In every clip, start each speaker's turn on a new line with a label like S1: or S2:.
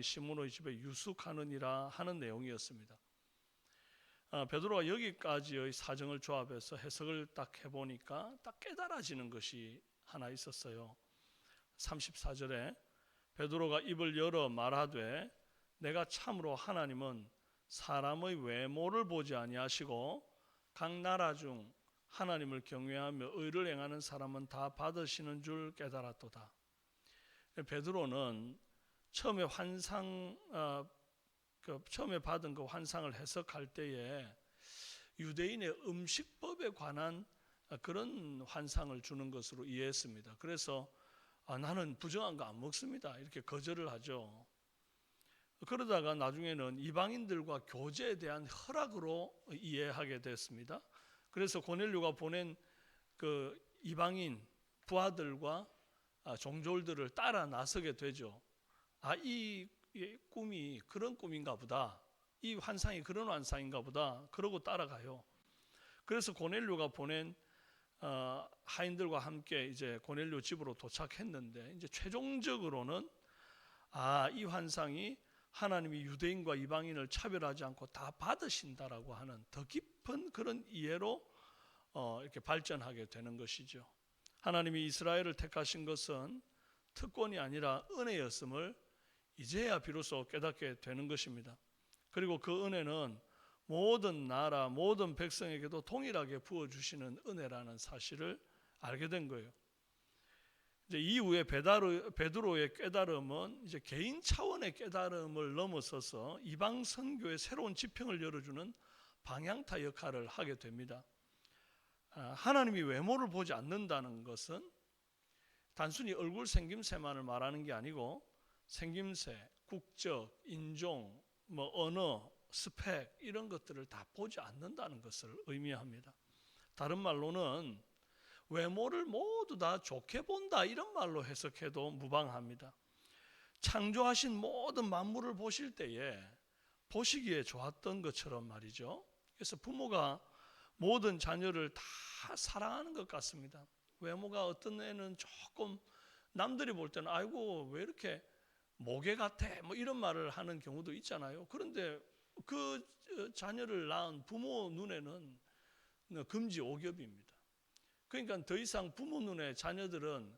S1: 사방이 시므온의 집에 유숙하느니라 하는 내용이었습니다. 베드로가 여기까지의 사정을 조합해서 해석을 딱 해보니까 딱 깨달아지는 것이 하나 있었어요. 34절에 베드로가 입을 열어 말하되 내가 참으로 하나님은 사람의 외모를 보지 아니하시고 각 나라 중 하나님을 경외하며 의를 행하는 사람은 다 받으시는 줄 깨달았도다. 베드로는 처음에 처음에 받은 그 환상을 해석할 때에 유대인의 음식법에 관한 그런 환상을 주는 것으로 이해했습니다. 그래서 나는 부정한 거 안 먹습니다, 이렇게 거절을 하죠. 그러다가 나중에는 이방인들과 교제에 대한 허락으로 이해하게 됐습니다. 그래서 고넬료가 보낸 그 이방인 부하들과 종졸들을 따라 나서게 되죠. 이 꿈이 그런 꿈인가 보다, 이 환상이 그런 환상인가 보다, 그러고 따라가요. 그래서 고넬료가 보낸 하인들과 함께 이제 고넬료 집으로 도착했는데, 이제 최종적으로는 이 환상이 하나님이 유대인과 이방인을 차별하지 않고 다 받으신다라고 하는 더 깊은 그런 이해로 이렇게 발전하게 되는 것이죠. 하나님이 이스라엘을 택하신 것은 특권이 아니라 은혜였음을 이제야 비로소 깨닫게 되는 것입니다. 그리고 그 은혜는 모든 나라, 모든 백성에게도 동일하게 부어주시는 은혜라는 사실을 알게 된 거예요. 이제 이후에 베드로의 깨달음은 이제 개인 차원의 깨달음을 넘어서서 이방 선교의 새로운 지평을 열어주는 방향타 역할을 하게 됩니다. 하나님이 외모를 보지 않는다는 것은 단순히 얼굴 생김새만을 말하는 게 아니고 생김새, 국적, 인종, 언어, 스펙 이런 것들을 다 보지 않는다는 것을 의미합니다. 다른 말로는 외모를 모두 다 좋게 본다, 이런 말로 해석해도 무방합니다. 창조하신 모든 만물을 보실 때에 보시기에 좋았던 것처럼 말이죠. 그래서 부모가 모든 자녀를 다 사랑하는 것 같습니다. 외모가 어떤 애는 조금 남들이 볼 때는 아이고 왜 이렇게 모개 같아, 이런 말을 하는 경우도 있잖아요. 그런데 그 자녀를 낳은 부모 눈에는 금지 오겹입니다. 그러니까 더 이상 부모 눈에 자녀들은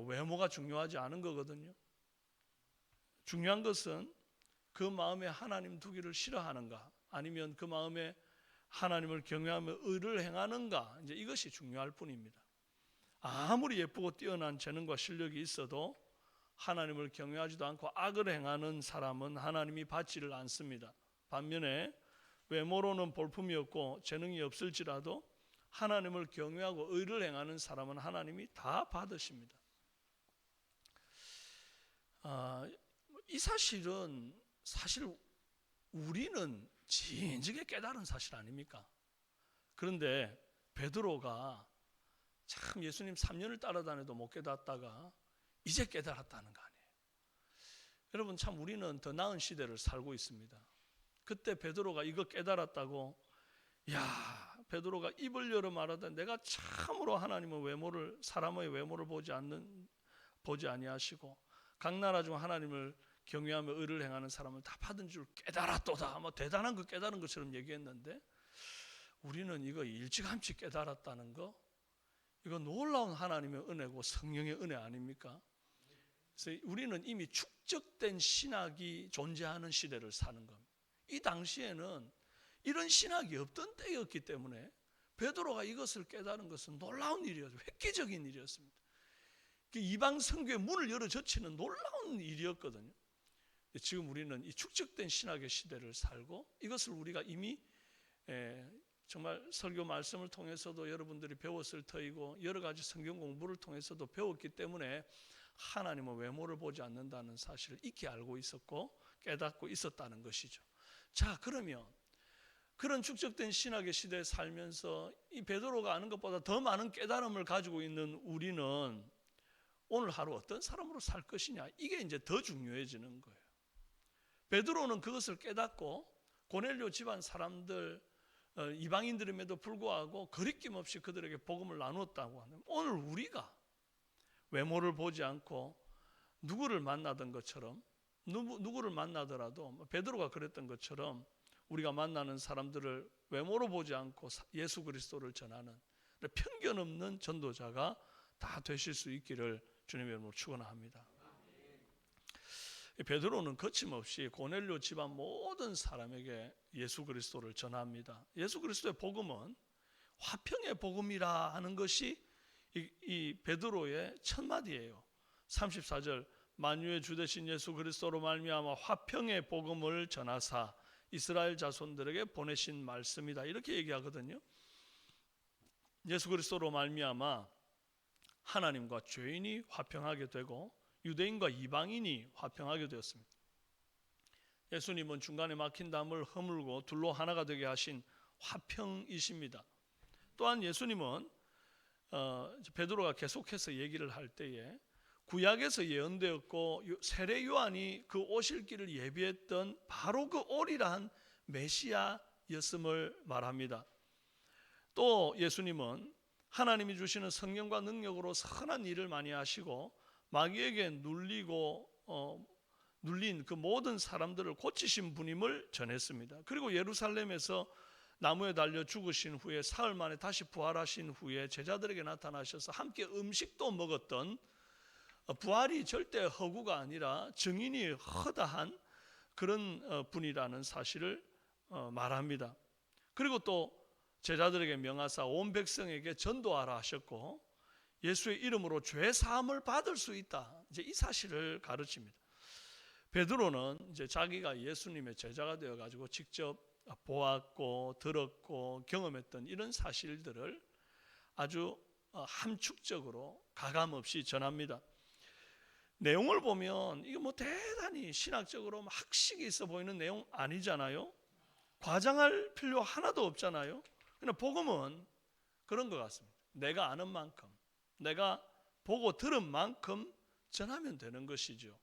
S1: 외모가 중요하지 않은 거거든요. 중요한 것은 그 마음에 하나님 두기를 싫어하는가, 아니면 그 마음에 하나님을 경외하며 의를 행하는가, 이제 이것이 중요할 뿐입니다. 아무리 예쁘고 뛰어난 재능과 실력이 있어도 하나님을 경외하지도 않고 악을 행하는 사람은 하나님이 받지를 않습니다. 반면에 외모로는 볼품이 없고 재능이 없을지라도 하나님을 경외하고 의를 행하는 사람은 하나님이 다 받으십니다. 이 사실은 사실 우리는 진즉에 깨달은 사실 아닙니까? 그런데 베드로가 참 예수님 3년을 따라다녀도 못 깨닫다가 이제 깨달았다는 거 아니에요. 여러분, 참 우리는 더 나은 시대를 살고 있습니다. 그때 베드로가 이거 깨달았다고, 베드로가 입을 열어 말하되 내가 참으로 하나님의 외모를, 사람의 외모를 보지 아니하시고 각 나라 중 하나님을 경외하며 의를 행하는 사람을 다 받은 줄 깨달았도다, 대단한 거 깨달은 것처럼 얘기했는데, 우리는 이거 일찌감치 깨달았다는 거, 이거 놀라운 하나님의 은혜고 성령의 은혜 아닙니까? 그래서 우리는 이미 축적된 신학이 존재하는 시대를 사는 겁니다. 이 당시에는 이런 신학이 없던 때였기 때문에 베드로가 이것을 깨달은 것은 놀라운 일이었죠. 획기적인 일이었습니다. 이방 선교의 문을 열어 젖히는 놀라운 일이었거든요. 지금 우리는 이 축적된 신학의 시대를 살고, 이것을 우리가 이미 정말 설교 말씀을 통해서도 여러분들이 배웠을 터이고 여러 가지 성경 공부를 통해서도 배웠기 때문에 하나님의 외모를 보지 않는다는 사실을 익히 알고 있었고 깨닫고 있었다는 것이죠. 자, 그러면 그런 축적된 신학의 시대에 살면서 이 베드로가 아는 것보다 더 많은 깨달음을 가지고 있는 우리는 오늘 하루 어떤 사람으로 살 것이냐, 이게 이제 더 중요해지는 거예요. 베드로는 그것을 깨닫고 고넬료 집안 사람들, 이방인들임에도 불구하고 거리낌 없이 그들에게 복음을 나누었다고 하는, 오늘 우리가 외모를 보지 않고 누구를 만나던 것처럼 누구를 만나더라도 베드로가 그랬던 것처럼 우리가 만나는 사람들을 외모로 보지 않고 예수 그리스도를 전하는 편견 없는 전도자가 다 되실 수 있기를 주님의 이름으로 축원합니다. 베드로는 거침없이 고넬료 집안 모든 사람에게 예수 그리스도를 전합니다. 예수 그리스도의 복음은 화평의 복음이라 하는 것이 이 베드로의 첫 마디예요. 34절 만유의 주 되신 예수 그리스도로 말미암아 화평의 복음을 전하사 이스라엘 자손들에게 보내신 말씀이다. 이렇게 얘기하거든요. 예수 그리스도로 말미암아 하나님과 죄인이 화평하게 되고 유대인과 이방인이 화평하게 되었습니다. 예수님은 중간에 막힌 담을 허물고 둘로 하나가 되게 하신 화평이십니다. 또한 예수님은 베드로가 계속해서 얘기를 할 때에 구약에서 예언되었고 세례 요한이 그 오실 길을 예비했던 바로 그 오리란 메시아였음을 말합니다. 또 예수님은 하나님이 주시는 성령과 능력으로 선한 일을 많이 하시고 마귀에게 눌린 그 모든 사람들을 고치신 분임을 전했습니다. 그리고 예루살렘에서 나무에 달려 죽으신 후에 사흘 만에 다시 부활하신 후에 제자들에게 나타나셔서 함께 음식도 먹었던, 부활이 절대 허구가 아니라 증인이 허다한 그런 분이라는 사실을 말합니다. 그리고 또 제자들에게 명하사 온 백성에게 전도하라 하셨고 예수의 이름으로 죄 사함을 받을 수 있다. 이제 이 사실을 가르칩니다. 베드로는 이제 자기가 예수님의 제자가 되어 가지고 직접 보았고 들었고 경험했던 이런 사실들을 아주 함축적으로 가감없이 전합니다. 내용을 보면 이게 뭐 대단히 신학적으로 학식이 있어 보이는 내용 아니잖아요. 과장할 필요 하나도 없잖아요. 그러나 복음은 그런 것 같습니다. 내가 아는 만큼, 내가 보고 들은 만큼 전하면 되는 것이죠.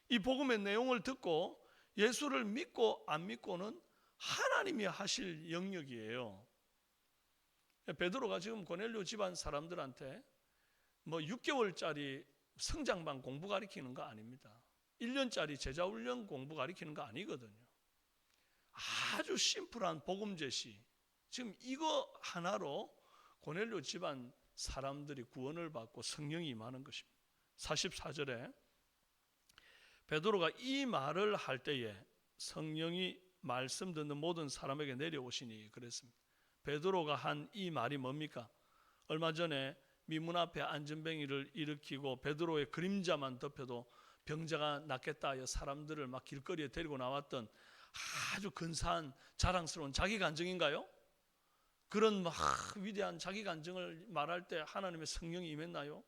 S1: 이 복음의 내용을 듣고 예수를 믿고 안 믿고는 하나님이 하실 영역이에요. 베드로가 지금 고넬료 집안 사람들한테 뭐 6개월짜리 성장반 공부 가르치는 거 아닙니다. 1년짜리 제자훈련 공부 가르치는 거 아니거든요. 아주 심플한 복음 제시, 지금 이거 하나로 고넬료 집안 사람들이 구원을 받고 성령이 임하는 것입니다. 44절에 베드로가 이 말을 할 때에 성령이 말씀 듣는 모든 사람에게 내려오시니 그랬습니다. 베드로가 한 이 말이 뭡니까? 얼마 전에 미문 앞에 안전뱅이를 일으키고 베드로의 그림자만 덮여도 병자가 낫겠다 하여 사람들을 막 길거리에 데리고 나왔던 아주 근사한 자랑스러운 자기 간증인가요? 그런 막 위대한 자기 간증을 말할 때 하나님의 성령이 임했나요?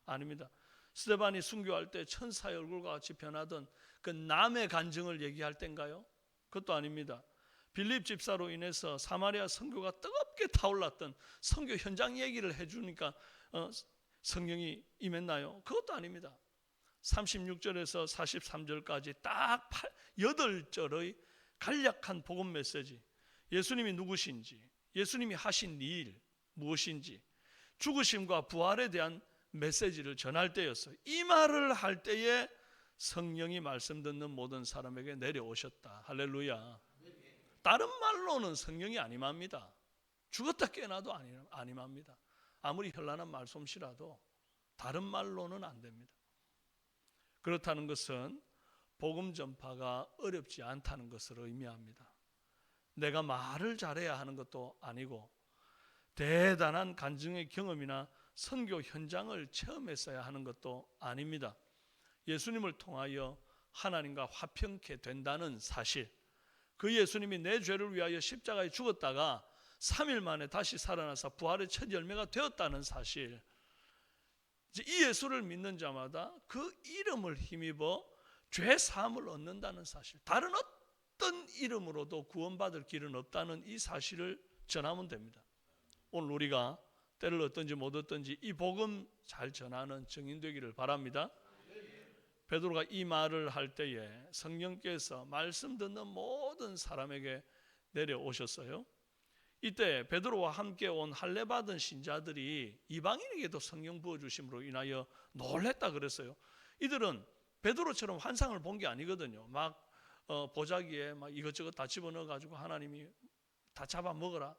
S1: 아닙니다. 스데반이 순교할 때 천사의 얼굴과 같이 변하던 그 남의 간증을 얘기할 때인가요? 그것도 아닙니다. 빌립 집사로 인해서 사마리아 선교가 뜨겁게 타올랐던 선교 현장 얘기를 해주니까 성령이 임했나요? 그것도 아닙니다. 36절에서 43절까지 딱 8절의 간략한 복음 메시지, 예수님이 누구신지, 예수님이 하신 일 무엇인지, 죽으심과 부활에 대한 메시지를 전할 때였어요. 이 말을 할 때에 성령이 말씀 듣는 모든 사람에게 내려오셨다. 할렐루야. 다른 말로는 성령이 안 임합니다. 죽었다 깨어나도 안 임합니다. 아무리 현란한 말솜씨라도 다른 말로는 안 됩니다. 그렇다는 것은 복음 전파가 어렵지 않다는 것을 의미합니다. 내가 말을 잘해야 하는 것도 아니고 대단한 간증의 경험이나 선교 현장을 체험했어야 하는 것도 아닙니다. 예수님을 통하여 하나님과 화평케 된다는 사실, 그 예수님이 내 죄를 위하여 십자가에 죽었다가 3일 만에 다시 살아나서 부활의 첫 열매가 되었다는 사실, 이 예수를 믿는 자마다 그 이름을 힘입어 죄 사함을 얻는다는 사실, 다른 어떤 이름으로도 구원받을 길은 없다는 이 사실을 전하면 됩니다. 오늘 우리가 때를 얻든지 못 얻든지 이 복음 잘 전하는 증인 되기를 바랍니다. 베드로가 이 말을 할 때에 성령께서 말씀 듣는 모든 사람에게 내려오셨어요. 이때 베드로와 함께 온 할례 받은 신자들이 이방인에게도 성령 부어주심으로 인하여 놀랬다 그랬어요. 이들은 베드로처럼 환상을 본 게 아니거든요. 막 보자기에 막 이것저것 다 집어넣어 가지고 하나님이 다 잡아 먹어라,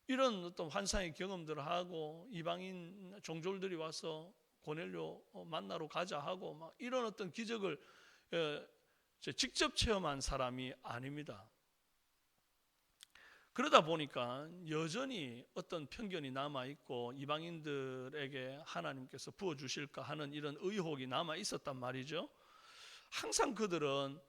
S1: 이런 어떤 환상의 경험들을 하고 이방인 종졸들이 와서 고넬료 만나러 가자 하고 막 이런 어떤 기적을 직접 체험한 사람이 아닙니다. 그러다 보니까 여전히 어떤 편견이 남아있고 이방인들에게 하나님께서 부어주실까 하는 이런 의혹이 남아있었단 말이죠. 항상 그들은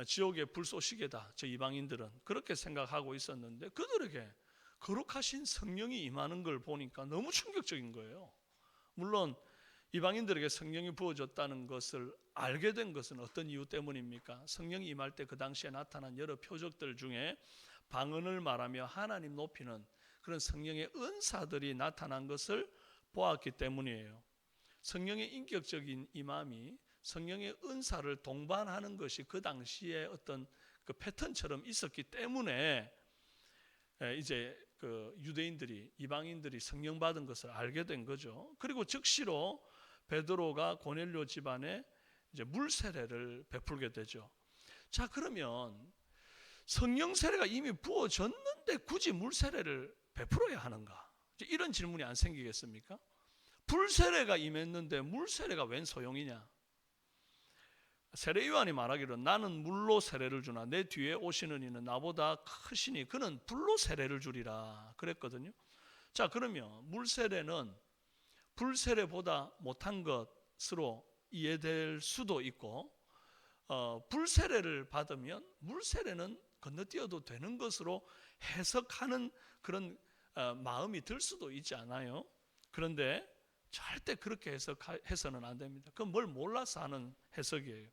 S1: 지옥의 불쏘시개다, 저 이방인들은 그렇게 생각하고 있었는데, 그들에게 거룩하신 성령이 임하는 걸 보니까 너무 충격적인 거예요. 물론 이방인들에게 성령이 부어졌다는 것을 알게 된 것은 어떤 이유 때문입니까? 성령이 임할 때 그 당시에 나타난 여러 표적들 중에 방언을 말하며 하나님 높이는 그런 성령의 은사들이 나타난 것을 보았기 때문이에요. 성령의 인격적인 임함이 성령의 은사를 동반하는 것이 그 당시에 어떤 그 패턴처럼 있었기 때문에 이제 그 유대인들이, 이방인들이 성령 받은 것을 알게 된 거죠. 그리고 즉시로 베드로가 고넬료 집안에 이제 물 세례를 베풀게 되죠. 자, 그러면 성령 세례가 이미 부어졌는데 굳이 물 세례를 베풀어야 하는가? 이런 질문이 안 생기겠습니까? 불 세례가 임했는데 물 세례가 웬 소용이냐? 세례 요한이 말하기로 나는 물로 세례를 주나 내 뒤에 오시는 이는 나보다 크시니 그는 불로 세례를 주리라 그랬거든요. 자, 그러면 물 세례는 불 세례보다 못한 것으로 이해될 수도 있고, 불 세례를 받으면 물 세례는 건너뛰어도 되는 것으로 해석하는 그런 마음이 들 수도 있지 않아요? 그런데 절대 그렇게 해석해서는 안 됩니다. 그건 뭘 몰라서 하는 해석이에요.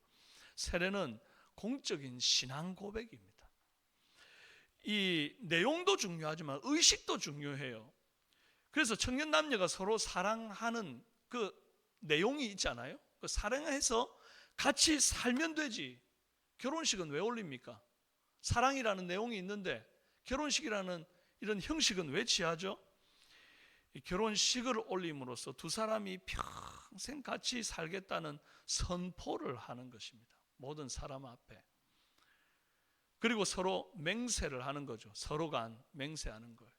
S1: 세례는 공적인 신앙 고백입니다. 이 내용도 중요하지만 의식도 중요해요. 그래서 청년 남녀가 서로 사랑하는 그 내용이 있잖아요. 그 사랑해서 같이 살면 되지. 결혼식은 왜 올립니까? 사랑이라는 내용이 있는데 결혼식이라는 이런 형식은 왜 취하죠? 결혼식을 올림으로써 두 사람이 평생 같이 살겠다는 선포를 하는 것입니다. 모든 사람 앞에. 그리고 서로 맹세를 하는 거죠. 서로 간 맹세하는 거예요.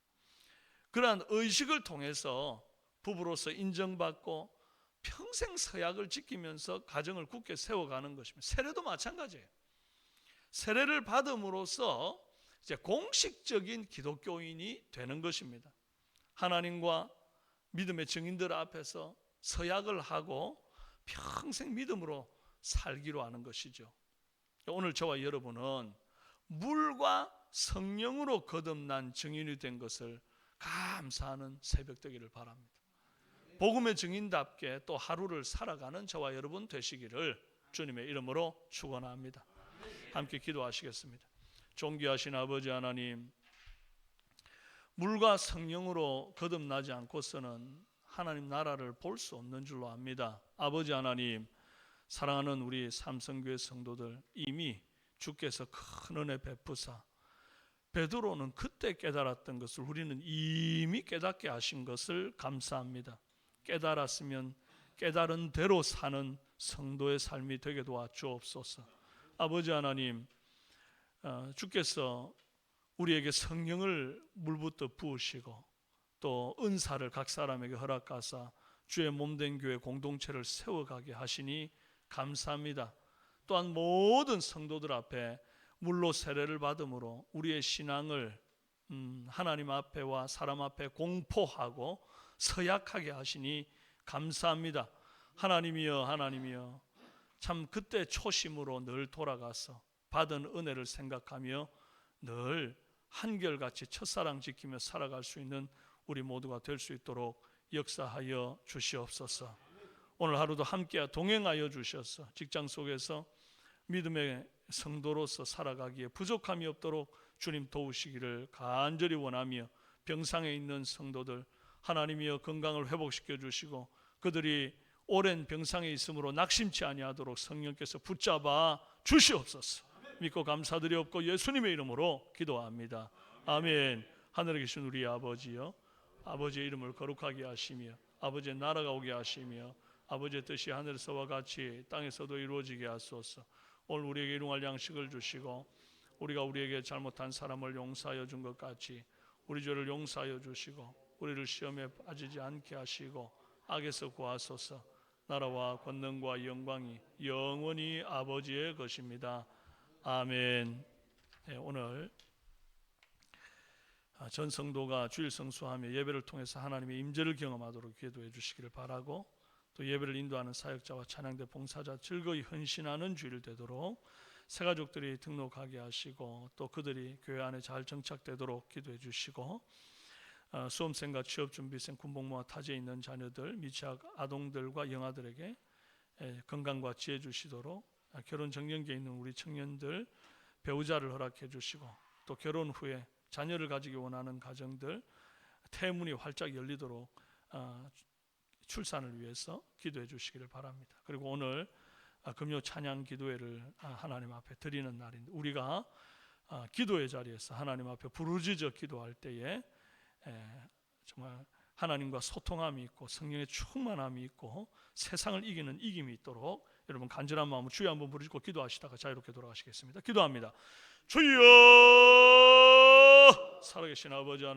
S1: 그러한 의식을 통해서 부부로서 인정받고 평생 서약을 지키면서 가정을 굳게 세워가는 것입니다. 세례도 마찬가지예요. 세례를 받음으로써 이제 공식적인 기독교인이 되는 것입니다. 하나님과 믿음의 증인들 앞에서 서약을 하고 평생 믿음으로 살기로 하는 것이죠. 오늘 저와 여러분은 물과 성령으로 거듭난 증인이 된 것을 감사하는 새벽 되기를 바랍니다. 복음의 증인답게 또 하루를 살아가는 저와 여러분 되시기를 주님의 이름으로 축원합니다. 함께 기도하시겠습니다. 존귀하신 아버지 하나님, 물과 성령으로 거듭나지 않고서는 하나님 나라를 볼 수 없는 줄로 압니다. 아버지 하나님, 사랑하는 우리 삼성교회 성도들, 이미 주께서 큰 은혜 베푸사 베드로는 그때 깨달았던 것을 우리는 이미 깨닫게 하신 것을 감사합니다. 깨달았으면 깨달은 대로 사는 성도의 삶이 되게 도와주옵소서. 아버지 하나님, 주께서 우리에게 성령을 물부터 부으시고 또 은사를 각 사람에게 허락하사 주의 몸된 교회 공동체를 세워가게 하시니 감사합니다. 또한 모든 성도들 앞에 물로 세례를 받음으로 우리의 신앙을 하나님 앞에와 사람 앞에 공포하고 서약하게 하시니 감사합니다. 하나님이여, 하나님이여, 참 그때 초심으로 늘 돌아가서 받은 은혜를 생각하며 늘 한결같이 첫사랑 지키며 살아갈 수 있는 우리 모두가 될 수 있도록 역사하여 주시옵소서. 오늘 하루도 함께 동행하여 주셔서 직장 속에서 믿음의 성도로서 살아가기에 부족함이 없도록 주님 도우시기를 간절히 원하며, 병상에 있는 성도들 하나님이여 건강을 회복시켜 주시고 그들이 오랜 병상에 있으므로 낙심치 아니하도록 성령께서 붙잡아 주시옵소서. 믿고 감사드리옵고 예수님의 이름으로 기도합니다. 아멘. 하늘에 계신 우리 아버지여, 아버지의 이름을 거룩하게 하시며 아버지의 나라가 오게 하시며 아버지의 뜻이 하늘에서와 같이 땅에서도 이루어지게 하소서. 오늘 우리에게 일용할 양식을 주시고 우리가 우리에게 잘못한 사람을 용서하여 준 것 같이 우리 죄를 용서하여 주시고 우리를 시험에 빠지지 않게 하시고 악에서 구하소서. 나라와 권능과 영광이 영원히 아버지의 것입니다. 아멘. 네, 오늘 전 성도가 주일 성수하며 예배를 통해서 하나님의 임재를 경험하도록 기도해 주시기를 바라고, 또 예배를 인도하는 사역자와 찬양대 봉사자 즐거이 헌신하는 주일 되도록 새가족들이 등록하게 하시고 또 그들이 교회 안에 잘 정착되도록 기도해 주시고, 수험생과 취업준비생, 군복무와 타지에 있는 자녀들, 미취학 아동들과 영아들에게 건강과 지혜 주시도록, 결혼 정년기에 있는 우리 청년들 배우자를 허락해 주시고, 또 결혼 후에 자녀를 가지기 원하는 가정들 태문이 활짝 열리도록 출산을 위해서 기도해 주시기를 바랍니다. 그리고 오늘 금요 찬양 기도회를 하나님 앞에 드리는 날인데, 우리가 기도의 자리에서 하나님 앞에 부르짖어 기도할 때에 정말 하나님과 소통함이 있고 성령의 충만함이 있고 세상을 이기는 이김이 있도록 여러분 간절한 마음으로 주여 한번 부르짖고 기도하시다가 자유롭게 돌아가시겠습니다. 기도합니다. 주여, 살아계신 아버지 하나님,